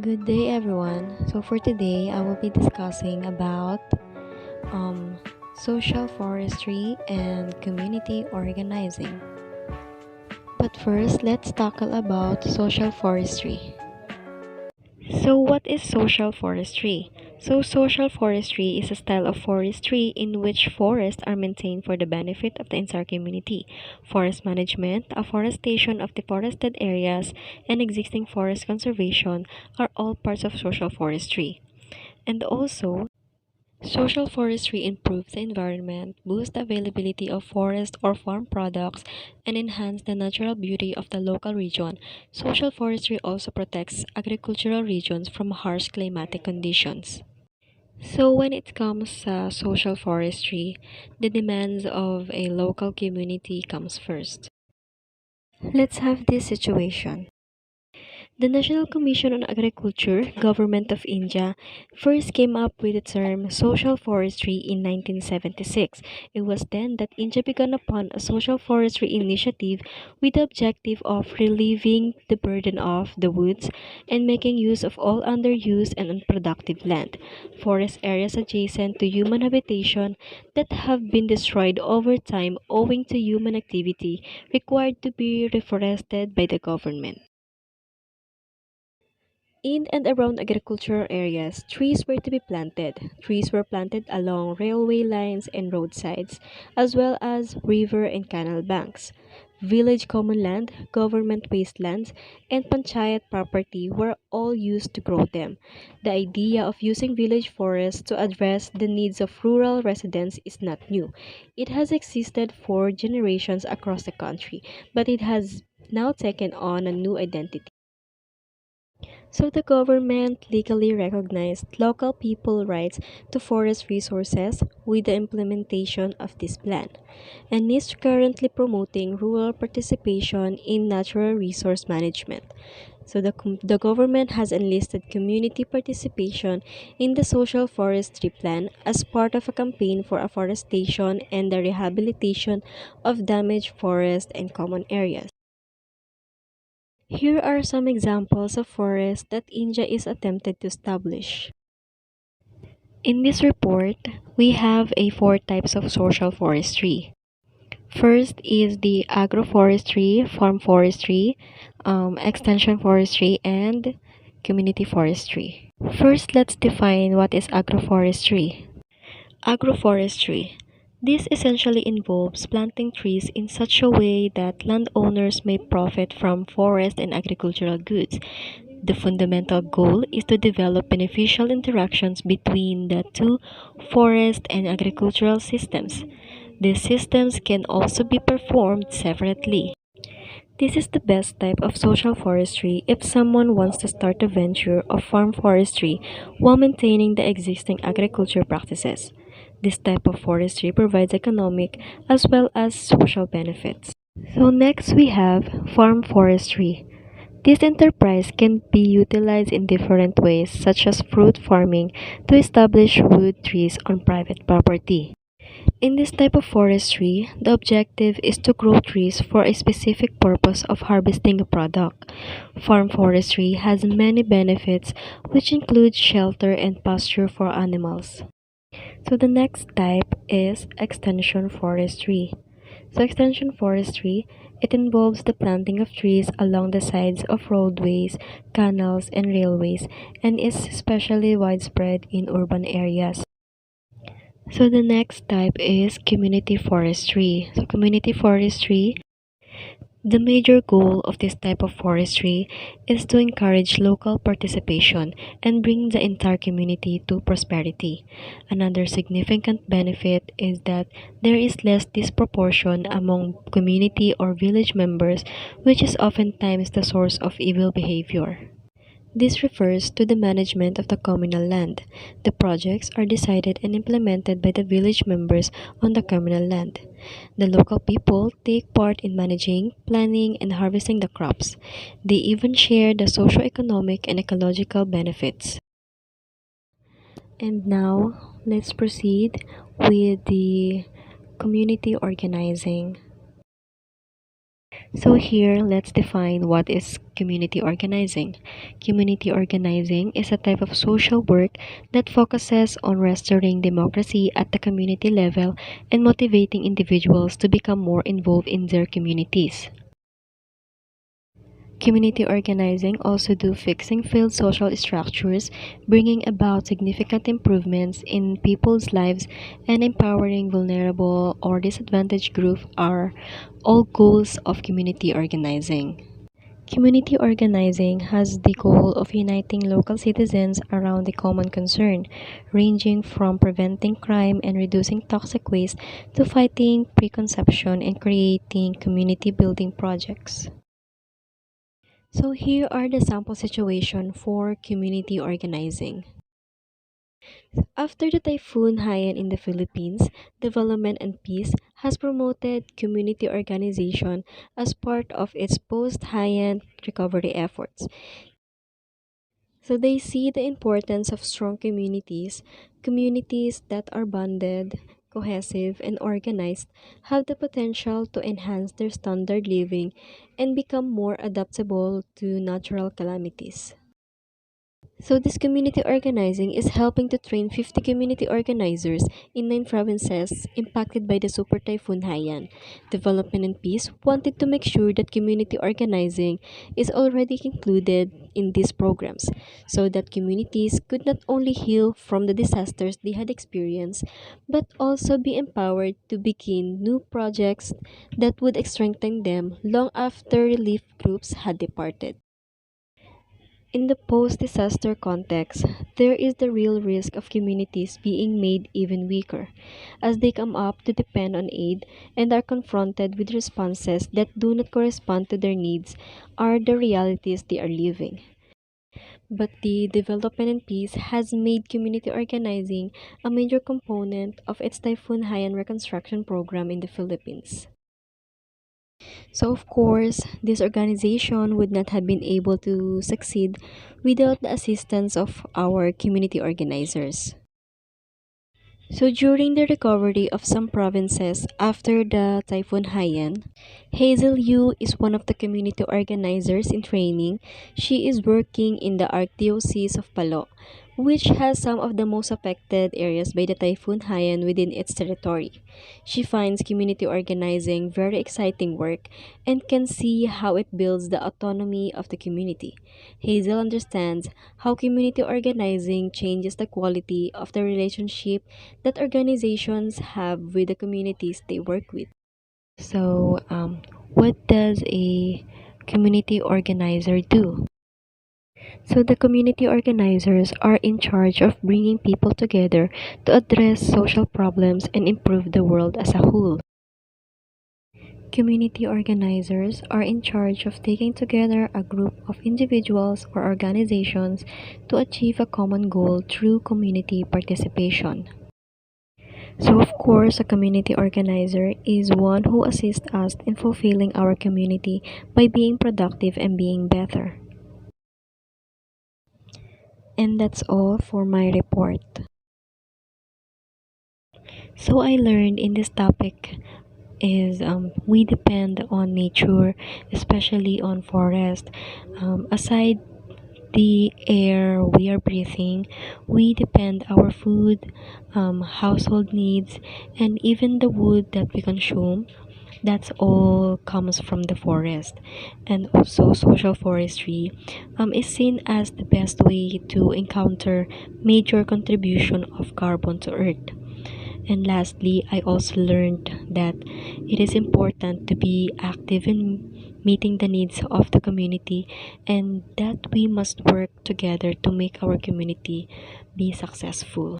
Good day, everyone. So for today, I will be discussing about um, social forestry and community organizing. But first, let's tackle about social forestry. So, what is social forestry? So, social forestry is a style of forestry in which forests are maintained for the benefit of the entire community. Forest management, afforestation of deforested areas, and existing forest conservation are all parts of social forestry. And also, social forestry improves the environment, boosts the availability of forest or farm products, and enhance the natural beauty of the local region. Social forestry also protects agricultural regions from harsh climatic conditions. So when it comes to social forestry, the demands of a local community comes first. Let's have this situation. The National Commission on Agriculture, Government of India, first came up with the term social forestry in 1976. It was then that India began upon a social forestry initiative with the objective of relieving the burden of the woods and making use of all underused and unproductive land, forest areas adjacent to human habitation that have been destroyed over time owing to human activity required to be reforested by the government. In and around agricultural areas, trees were to be planted. Trees were planted along railway lines and roadsides, as well as river and canal banks. Village common land, government wastelands, and panchayat property were all used to grow them. The idea of using village forests to address the needs of rural residents is not new. It has existed for generations across the country, but it has now taken on a new identity. So the government legally recognized local people rights to forest resources with the implementation of this plan and is currently promoting rural participation in natural resource management. So the government has enlisted community participation in the social forestry plan as part of a campaign for afforestation and the rehabilitation of damaged forests and common areas. Here are some examples of forests that India is attempted to establish. In this report, we have a four types of social forestry. First is the agroforestry, farm forestry, extension forestry, and community forestry. First, let's define what is agroforestry. Agroforestry. This essentially involves planting trees in such a way that landowners may profit from forest and agricultural goods. The fundamental goal is to develop beneficial interactions between the two forest and agricultural systems. These systems can also be performed separately. This is the best type of social forestry if someone wants to start a venture of farm forestry while maintaining the existing agriculture practices. This type of forestry provides economic as well as social benefits. So next we have farm forestry. This enterprise can be utilized in different ways such as fruit farming to establish wood trees on private property. In this type of forestry, the objective is to grow trees for a specific purpose of harvesting a product. Farm forestry has many benefits which include shelter and pasture for animals. So the next type is extension forestry. So extension forestry, it involves the planting of trees along the sides of roadways, canals, and railways and is especially widespread in urban areas. So the next type is community forestry. So community forestry, the major goal of this type of forestry is to encourage local participation and bring the entire community to prosperity. Another significant benefit is that there is less disproportion among community or village members, which is oftentimes the source of evil behavior. This refers to the management of the communal land. The projects are decided and implemented by the village members on the communal land. The local people take part in managing, planning, and harvesting the crops. They even share the socio-economic and ecological benefits. And now, let's proceed with the community organizing. So here, let's define what is community organizing. Community organizing is a type of social work that focuses on restoring democracy at the community level and motivating individuals to become more involved in their communities. Community organizing also do fixing failed social structures, bringing about significant improvements in people's lives and empowering vulnerable or disadvantaged groups are all goals of community organizing. Community organizing has the goal of uniting local citizens around a common concern, ranging from preventing crime and reducing toxic waste to fighting preconception and creating community building projects. So here are the sample situation for community organizing. After the Typhoon Haiyan in the Philippines, Development and Peace has promoted community organization as part of its post-Haiyan recovery efforts. So they see the importance of strong communities. Communities that are bonded, cohesive, and organized have the potential to enhance their standard living and become more adaptable to natural calamities. So this community organizing is helping to train 50 community organizers in 9 provinces impacted by the Super Typhoon Haiyan. Development and Peace wanted to make sure that community organizing is already included in these programs so that communities could not only heal from the disasters they had experienced but also be empowered to begin new projects that would strengthen them long after relief groups had departed. In the post disaster context, there is the real risk of communities being made even weaker as they come up to depend on aid and are confronted with responses that do not correspond to their needs are the realities they are living. But the Development and Peace has made community organizing a major component of its Typhoon Haiyan reconstruction program in the Philippines. So, of course, this organization would not have been able to succeed without the assistance of our community organizers. So, during the recovery of some provinces after the Typhoon Haiyan, Hazel Yu is one of the community organizers in training. She is working in the Archdiocese of Palo, which has some of the most affected areas by the Typhoon Haiyan within its territory. She finds community organizing very exciting work and can see how it builds the autonomy of the community. Hazel understands how community organizing changes the quality of the relationship that organizations have with the communities they work with. So, what does a community organizer do? So, the community organizers are in charge of bringing people together to address social problems and improve the world as a whole. Community organizers are in charge of taking together a group of individuals or organizations to achieve a common goal through community participation. So, of course, a community organizer is one who assists us in fulfilling our community by being productive and being better. And that's all for my report. So, I learned in this topic is we depend on nature, especially on forest. Aside the air we are breathing, we depend our food, household needs, and even the wood that we consume. That's all comes from the forest, and also social forestry is seen as the best way to encounter major contribution of carbon to earth. And lastly, I also learned that it is important to be active in meeting the needs of the community and that we must work together to make our community be successful.